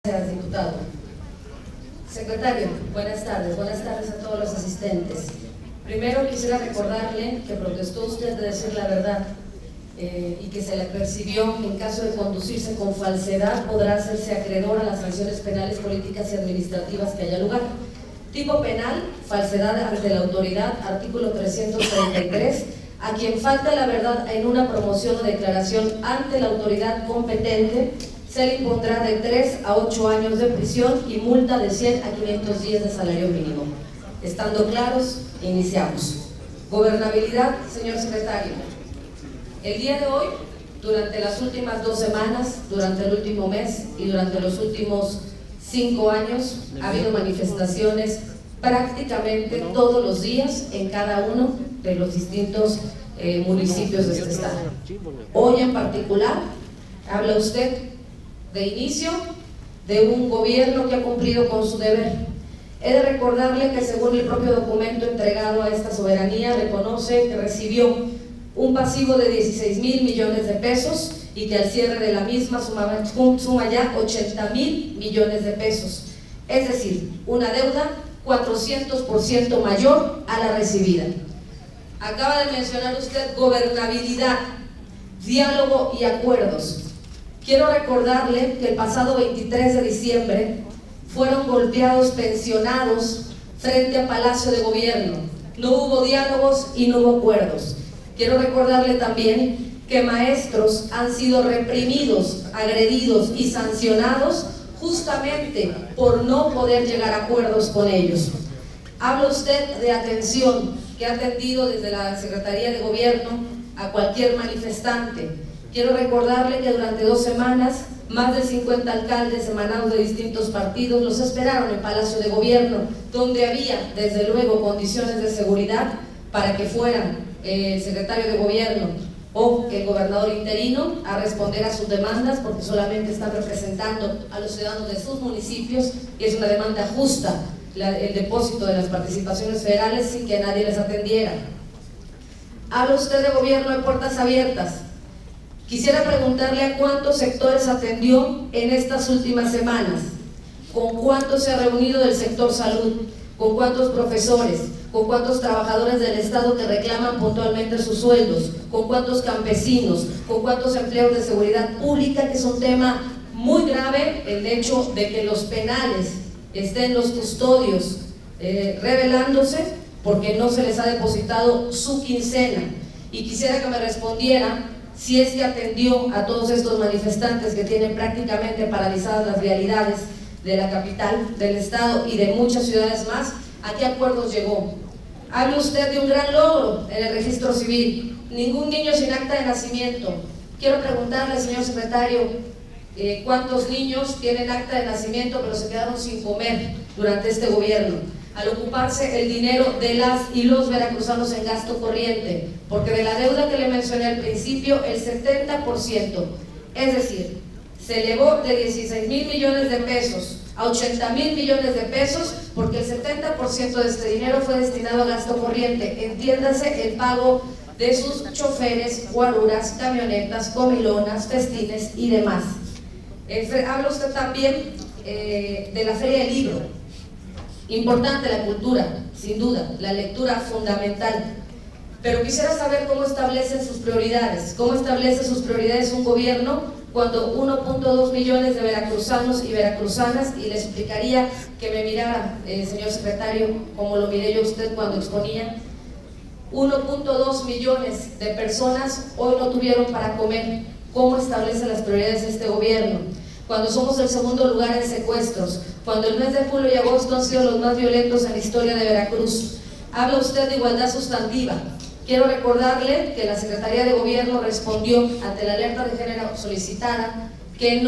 Gracias, diputado. Secretario, buenas tardes a todos los asistentes. Primero quisiera recordarle que protestó usted de decir la verdad y que se le percibió que en caso de conducirse con falsedad podrá hacerse acreedor a las sanciones penales, políticas y administrativas que haya lugar. Tipo penal, falsedad ante la autoridad, artículo 333, a quien falta la verdad en una promoción o declaración ante la autoridad competente, se le impondrá de 3 a 8 años de prisión y multa de 100 a 500 días de salario mínimo. Estando claros, iniciamos. Gobernabilidad, señor secretario. El día de hoy, durante las últimas 2 semanas, durante el último mes y durante los últimos 5 años, ha habido manifestaciones prácticamente todos los días en cada uno de los distintos municipios de este estado. Hoy en particular, habla usted de inicio de un gobierno que ha cumplido con su deber. He de recordarle que según el propio documento entregado a esta soberanía, reconoce que recibió un pasivo de 16,000 millones de pesos y que al cierre de la misma suma ya 80,000 millones de pesos, es decir, una deuda 400% mayor a la recibida. Acaba de mencionar usted gobernabilidad, diálogo y acuerdos. Quiero recordarle que el pasado 23 de diciembre fueron golpeados pensionados frente a Palacio de Gobierno. No hubo diálogos y no hubo acuerdos. Quiero recordarle también que maestros han sido reprimidos, agredidos y sancionados justamente por no poder llegar a acuerdos con ellos. Habla usted de atención que ha atendido desde la Secretaría de Gobierno a cualquier manifestante. Quiero recordarle que durante 2 semanas, más de 50 alcaldes emanados de distintos partidos los esperaron en Palacio de Gobierno, donde había, desde luego, condiciones de seguridad para que fueran el secretario de Gobierno o el gobernador interino a responder a sus demandas, porque solamente están representando a los ciudadanos de sus municipios y es una demanda justa el depósito de las participaciones federales sin que nadie les atendiera. Habla usted de gobierno de puertas abiertas. Quisiera preguntarle a cuántos sectores atendió en estas últimas semanas, con cuántos se ha reunido del sector salud, con cuántos profesores, con cuántos trabajadores del Estado que reclaman puntualmente sus sueldos, con cuántos campesinos, con cuántos empleados de seguridad pública, que es un tema muy grave, el hecho de que los penales estén los custodios rebelándose porque no se les ha depositado su quincena. Y quisiera que me respondiera si es que atendió a todos estos manifestantes que tienen prácticamente paralizadas las vialidades de la capital, del estado y de muchas ciudades más. ¿A qué acuerdos llegó? Habla usted de un gran logro en el registro civil, ningún niño sin acta de nacimiento. Quiero preguntarle, señor secretario, ¿cuántos niños tienen acta de nacimiento pero se quedaron sin comer durante este gobierno? Al ocuparse el dinero de las y los veracruzanos en gasto corriente, porque de la deuda que le mencioné al principio, el 70%, es decir, se elevó de 16,000 millones de pesos a 80,000 millones de pesos, porque el 70% de este dinero fue destinado a gasto corriente, entiéndase el pago de sus choferes, guaruras, camionetas, comilonas, festines y demás. Habla usted también de la Feria del Libro. Importante la cultura, sin duda, la lectura fundamental, pero quisiera saber cómo establecen sus prioridades, un gobierno cuando 1.2 millones de veracruzanos y veracruzanas, y le suplicaría que me mirara, señor secretario, como lo miré yo a usted cuando exponía, 1.2 millones de personas hoy no tuvieron para comer. ¿Cómo establece las prioridades de este gobierno? Cuando somos el segundo lugar en secuestros, cuando el mes de julio y agosto han sido los más violentos en la historia de Veracruz. Habla usted de igualdad sustantiva. Quiero recordarle que la Secretaría de Gobierno respondió ante la alerta de género solicitada que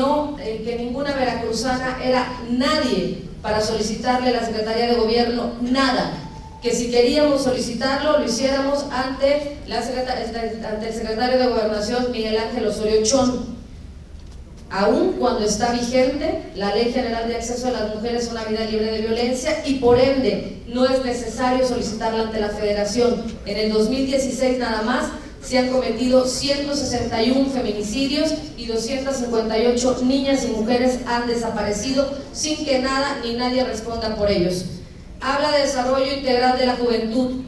ninguna veracruzana era nadie para solicitarle a la Secretaría de Gobierno nada, que si queríamos solicitarlo lo hiciéramos ante el secretario de Gobernación, Miguel Ángel Osorio Chón. Aún cuando está vigente la Ley General de Acceso de las Mujeres a una Vida Libre de Violencia y por ende no es necesario solicitarla ante la Federación. En el 2016 nada más se han cometido 161 feminicidios y 258 niñas y mujeres han desaparecido sin que nada ni nadie responda por ellos. Habla de desarrollo integral de la juventud.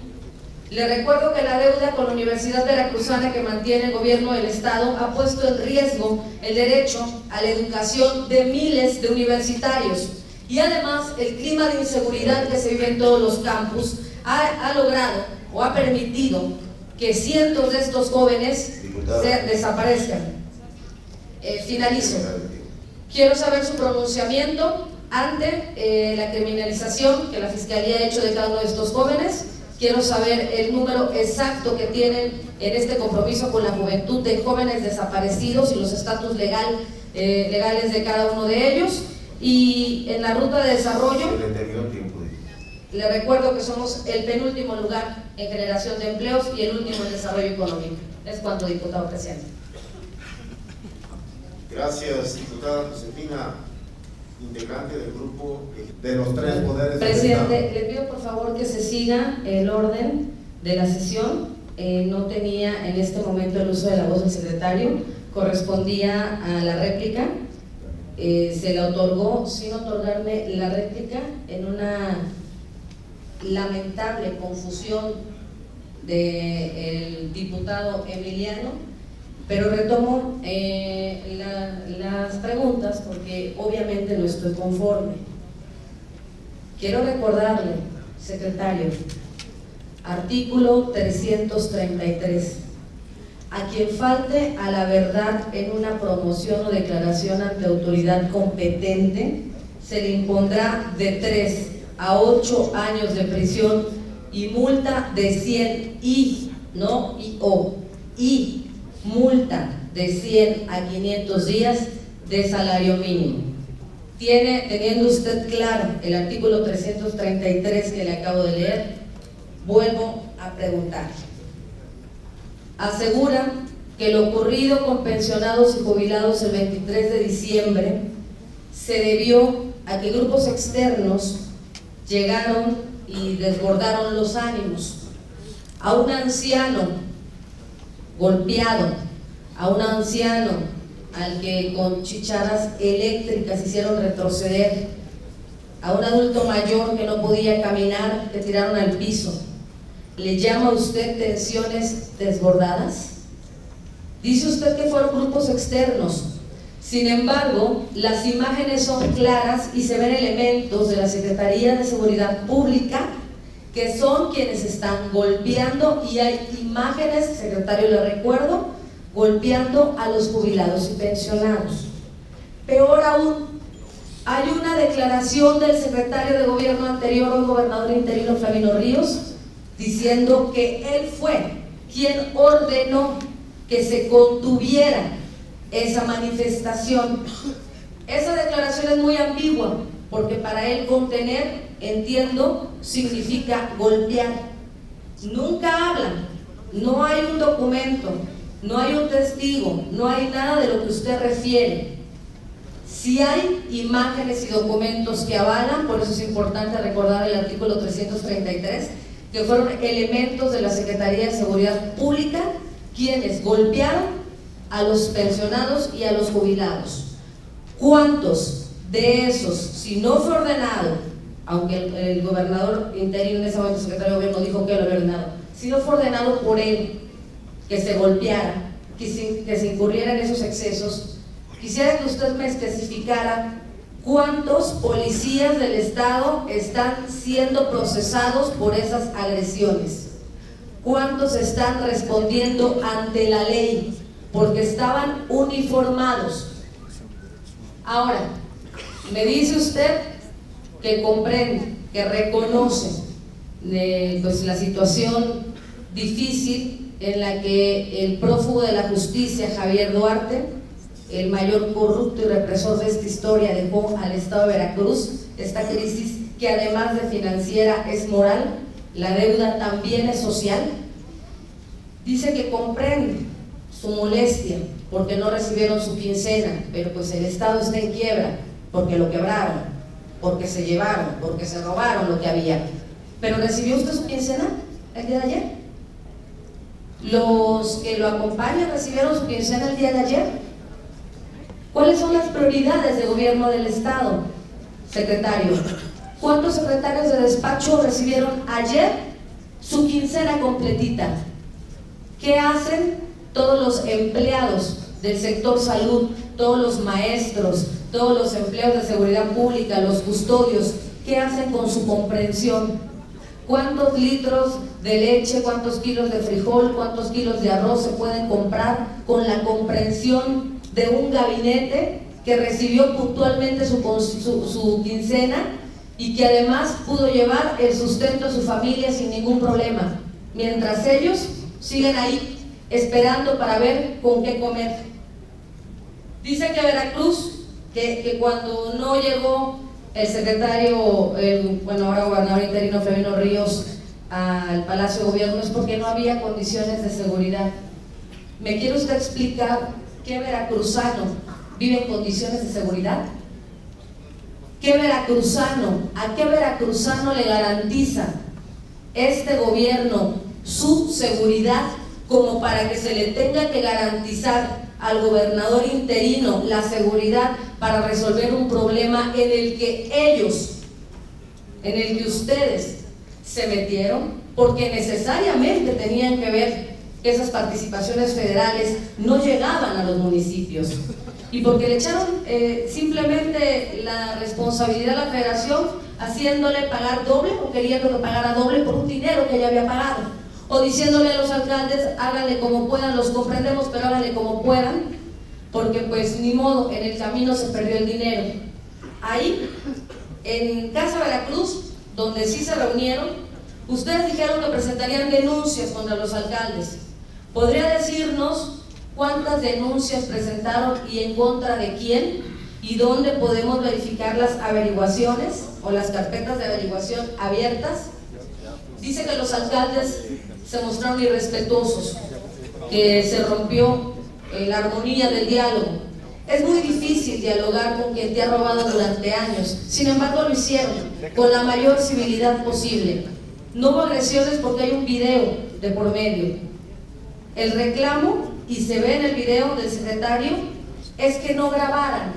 Le recuerdo que la deuda con la Universidad Veracruzana que mantiene el gobierno del estado ha puesto en riesgo el derecho a la educación de miles de universitarios, y además el clima de inseguridad que se vive en todos los campus ha logrado o ha permitido que cientos de estos jóvenes desaparezcan. Finalizo. Quiero saber su pronunciamiento ante la criminalización que la Fiscalía ha hecho de cada uno de estos jóvenes. Quiero saber el número exacto que tienen en este compromiso con la juventud de jóvenes desaparecidos y los estatus legales de cada uno de ellos. Y en la ruta de desarrollo, le recuerdo que somos el penúltimo lugar en generación de empleos y el último en desarrollo económico. Es cuanto, diputado presidente. Gracias, diputada Josefina, integrante del grupo de los tres poderes. Presidente, le pido por favor que se siga el orden de la sesión. No tenía en este momento el uso de la voz del secretario, correspondía a la réplica. Se le otorgó sin otorgarme la réplica en una lamentable confusión del diputado Emiliano, pero retomo las preguntas porque obviamente no estoy conforme. Quiero recordarle, secretario, artículo 333. A quien falte a la verdad en una promoción o declaración ante autoridad competente, se le impondrá de 3 a 8 años de prisión y multa de 100 y multa de 100 a 500 días de salario mínimo. Teniendo usted claro el artículo 333 que le acabo de leer, vuelvo a preguntar. Asegura que lo ocurrido con pensionados y jubilados el 23 de diciembre se debió a que grupos externos llegaron y desbordaron los ánimos. A un anciano golpeado, a un anciano al que con chicharas eléctricas hicieron retroceder, a un adulto mayor que no podía caminar, le tiraron al piso. ¿Le llama usted tensiones desbordadas? Dice usted que fueron grupos externos. Sin embargo, las imágenes son claras y se ven elementos de la Secretaría de Seguridad Pública que son quienes están golpeando, y hay imágenes, secretario, le recuerdo, golpeando a los jubilados y pensionados. Peor aún, hay una declaración del secretario de gobierno anterior, hoy gobernador interino Flavino Ríos, diciendo que él fue quien ordenó que se contuviera esa manifestación. Esa declaración es muy ambigua, porque para él contener, entiendo, significa golpear. Nunca hablan, no hay un documento, no hay un testigo, no hay nada de lo que usted refiere. Sí hay imágenes y documentos que avalan, por eso es importante recordar el artículo 333, que fueron elementos de la Secretaría de Seguridad Pública quienes golpearon a los pensionados y a los jubilados. ¿Cuántos de esos, si no fue ordenado, aunque el gobernador interino en ese momento, secretario de gobierno, dijo que lo había ordenado, si no fue ordenado por él que se golpeara, que se incurriera en esos excesos, quisiera que usted me especificara cuántos policías del estado están siendo procesados por esas agresiones, cuántos están respondiendo ante la ley porque estaban uniformados. Ahora, me dice usted que comprende, que reconoce pues la situación difícil en la que el prófugo de la justicia, Javier Duarte, el mayor corrupto y represor de esta historia, dejó al estado de Veracruz. Esta crisis, que además de financiera es moral, la deuda también es social. Dice que comprende su molestia porque no recibieron su quincena, pero pues el estado está en quiebra porque lo quebraron, porque se llevaron, porque se robaron lo que había. ¿Pero recibió usted su quincena el día de ayer? ¿Los que lo acompañan recibieron su quincena el día de ayer? ¿Cuáles son las prioridades de gobierno del Estado, secretario? ¿Cuántos secretarios de despacho recibieron ayer su quincena completita? ¿Qué hacen todos los empleados del sector salud, todos los maestros, todos los empleados de seguridad pública, los custodios? ¿Qué hacen con su comprensión? ¿Cuántos litros de leche, cuántos kilos de frijol, cuántos kilos de arroz se pueden comprar con la comprensión de un gabinete que recibió puntualmente su quincena y que además pudo llevar el sustento a su familia sin ningún problema, mientras ellos siguen ahí esperando para ver con qué comer? Dice que Veracruz, que cuando no llegó el secretario, ahora gobernador interino Flavino Ríos, al Palacio de Gobierno, es porque no había condiciones de seguridad. ¿Me quiere usted explicar qué veracruzano vive en condiciones de seguridad? ¿Qué veracruzano, a qué veracruzano le garantiza este gobierno su seguridad como para que se le tenga que garantizar al gobernador interino la seguridad para resolver un problema en el que ellos, en el que ustedes se metieron, porque necesariamente tenían que ver que esas participaciones federales no llegaban a los municipios y porque le echaron simplemente la responsabilidad a la federación, haciéndole pagar doble o queriendo que pagara doble por un dinero que ya había pagado, o diciéndole a los alcaldes: háganle como puedan, los comprendemos, pero háganle como puedan, porque pues ni modo, en el camino se perdió el dinero. Ahí, en Casa Veracruz, donde sí se reunieron, ustedes dijeron que presentarían denuncias contra los alcaldes. ¿Podría decirnos cuántas denuncias presentaron y en contra de quién? ¿Y dónde podemos verificar las averiguaciones o las carpetas de averiguación abiertas? Dice que los alcaldes se mostraron irrespetuosos, que se rompió la armonía del diálogo. Es muy difícil dialogar con quien te ha robado durante años, sin embargo lo hicieron con la mayor civilidad posible. No hubo agresiones porque hay un video de por medio. El reclamo, y se ve en el video del secretario, es que no grabaran,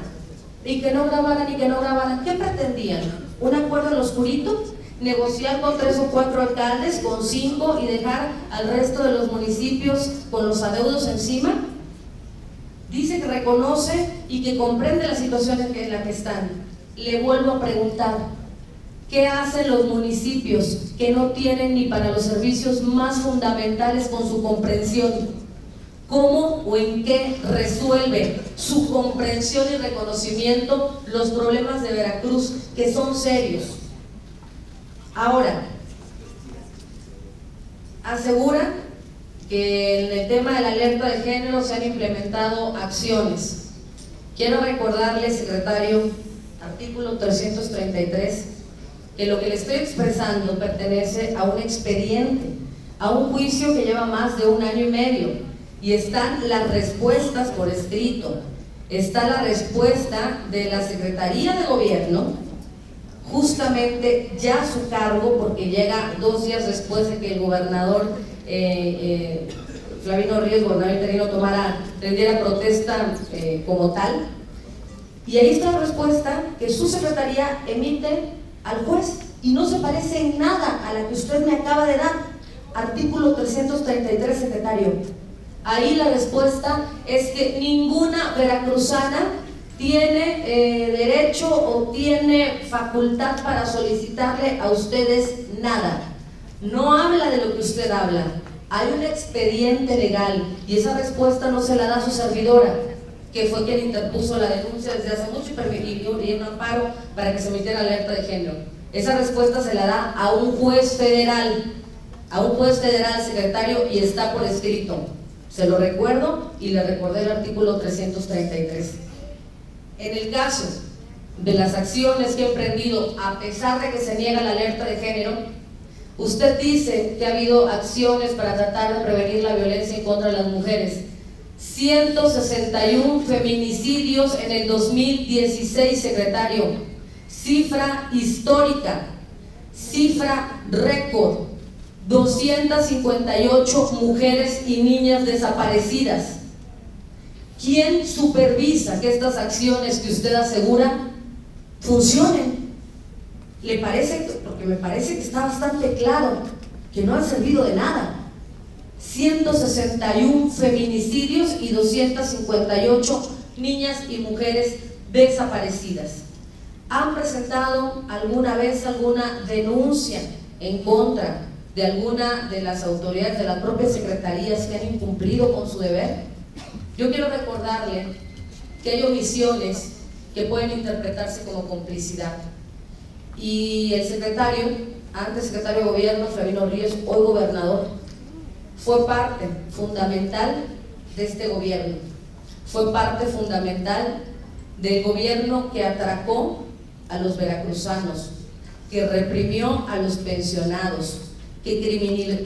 y que no grabaran, y que no grabaran. ¿Qué pretendían? ¿Un acuerdo en lo oscurito? ¿Negociar con 3 o 4 alcaldes, con 5, y dejar al resto de los municipios con los adeudos encima? Dice que reconoce y que comprende la situación en la que están. Le vuelvo a preguntar: ¿qué hacen los municipios que no tienen ni para los servicios más fundamentales con su comprensión? ¿Cómo o en qué resuelve su comprensión y reconocimiento los problemas de Veracruz, que son serios? Ahora, asegura que en el tema de la alerta de género se han implementado acciones. Quiero recordarle, secretario, artículo 333, que lo que le estoy expresando pertenece a un expediente, a un juicio que lleva más de 1 año y medio, y están las respuestas por escrito. Está la respuesta de la Secretaría de Gobierno, justamente ya a su cargo, porque llega 2 días después de que el gobernador Flavino Ríos, gobernador interino, rendiera protesta como tal, y ahí está la respuesta que su secretaría emite al juez, y no se parece en nada a la que usted me acaba de dar. Artículo 333, secretario. Ahí la respuesta es que ninguna veracruzana tiene derecho o tiene facultad para solicitarle a ustedes nada. No habla de lo que usted habla. Hay un expediente legal y esa respuesta no se la da a su servidora, que fue quien interpuso la denuncia desde hace mucho y un amparo para que se emitiera alerta de género. Esa respuesta se la da a un juez federal, secretario, y está por escrito. Se lo recuerdo y le recordé el artículo 333. En el caso de las acciones que he emprendido, a pesar de que se niega la alerta de género, usted dice que ha habido acciones para tratar de prevenir la violencia en contra de las mujeres. 161 feminicidios en el 2016, secretario. Cifra histórica, cifra récord. 258 mujeres y niñas desaparecidas. ¿Quién supervisa que estas acciones que usted asegura funcionen? ¿Le parece? Porque me parece que está bastante claro que no han servido de nada. 161 feminicidios y 258 niñas y mujeres desaparecidas. ¿Han presentado alguna vez alguna denuncia en contra de alguna de las autoridades, de las propias secretarías que han incumplido con su deber? Yo quiero recordarle que hay omisiones que pueden interpretarse como complicidad, y el secretario, antes secretario de Gobierno, Flavino Ríos, hoy gobernador, fue parte fundamental de este gobierno, fue parte fundamental del gobierno que atracó a los veracruzanos, que reprimió a los pensionados, que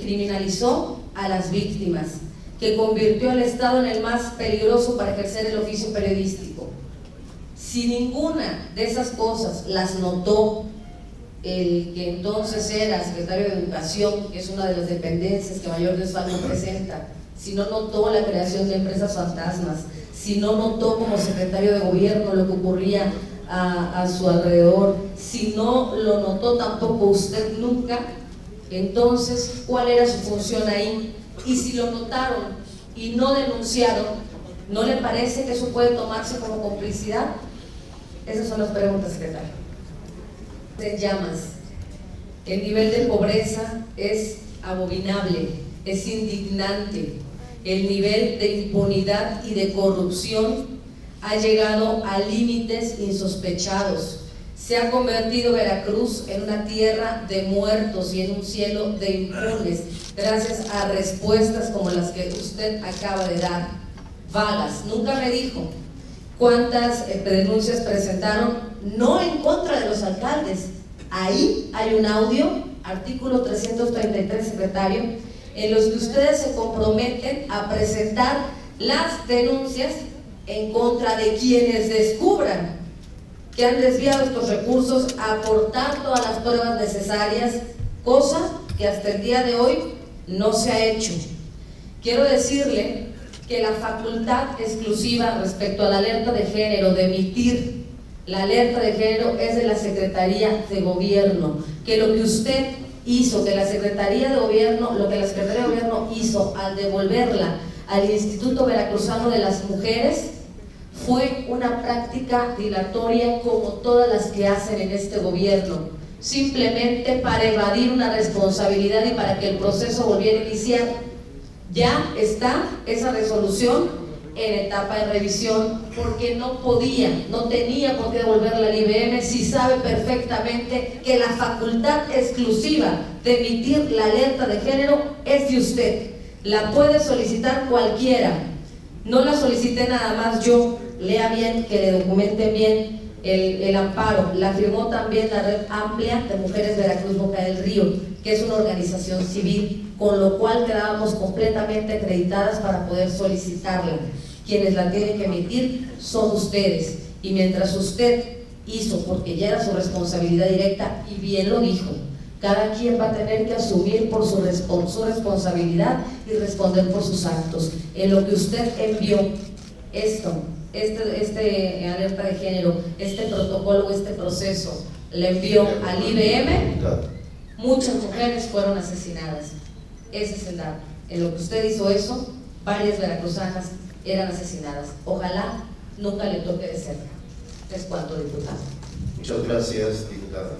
criminalizó a las víctimas, que convirtió al Estado en el más peligroso para ejercer el oficio periodístico. Si ninguna de esas cosas las notó el que entonces era secretario de Educación, que es una de las dependencias que mayor desfalco presenta, si no notó la creación de empresas fantasmas, si no notó como secretario de Gobierno lo que ocurría a su alrededor, si no lo notó tampoco usted nunca, entonces ¿cuál era su función ahí? Y si lo notaron y no denunciaron, ¿no le parece que eso puede tomarse como complicidad? Esas son las preguntas, secretario. En llamas, el nivel de pobreza es abominable, es indignante, el nivel de impunidad y de corrupción ha llegado a límites insospechados. Se ha convertido Veracruz en una tierra de muertos y en un cielo de impunes, gracias a respuestas como las que usted acaba de dar, vagas. Nunca me dijo cuántas denuncias presentaron, no en contra de los alcaldes. Ahí hay un audio, artículo 333, secretario, en los que ustedes se comprometen a presentar las denuncias en contra de quienes descubran que han desviado estos recursos, a aportar todas las pruebas necesarias, cosa que hasta el día de hoy no se ha hecho. Quiero decirle que la facultad exclusiva respecto a la alerta de género, de emitir la alerta de género, es de la Secretaría de Gobierno, que lo que usted hizo, que la Secretaría de Gobierno, lo que la Secretaría de Gobierno hizo al devolverla al Instituto Veracruzano de las Mujeres, fue una práctica dilatoria como todas las que hacen en este gobierno, simplemente para evadir una responsabilidad y para que el proceso volviera a iniciar. Ya está esa resolución en etapa de revisión, porque no tenía por qué devolverla al IBM si sabe perfectamente que la facultad exclusiva de emitir la alerta de género es de usted. La puede solicitar cualquiera, no la solicité nada más yo. Lea bien, que le documenten bien el amparo. La firmó también la Red Amplia de Mujeres Veracruz Boca del Río, que es una organización civil, con lo cual quedábamos completamente acreditadas para poder solicitarla. Quienes la tienen que emitir son ustedes, y mientras usted hizo, porque ya era su responsabilidad directa, y bien lo dijo, cada quien va a tener que asumir por su responsabilidad y responder por sus actos. En lo que usted envió este alerta de género, este protocolo, este proceso, le envió al IBM, muchas mujeres fueron asesinadas. Ese es el dato. En lo que usted hizo eso, varias veracruzanas eran asesinadas. Ojalá nunca le toque de cerca. Es cuanto, diputado. Muchas gracias, diputada.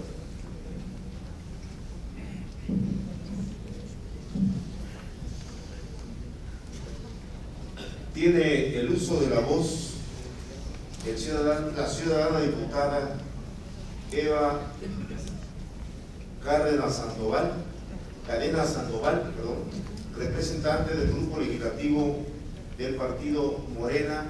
Tiene el uso de la voz la ciudadana diputada Eva Cadena Sandoval, representante del Grupo Legislativo del Partido Morena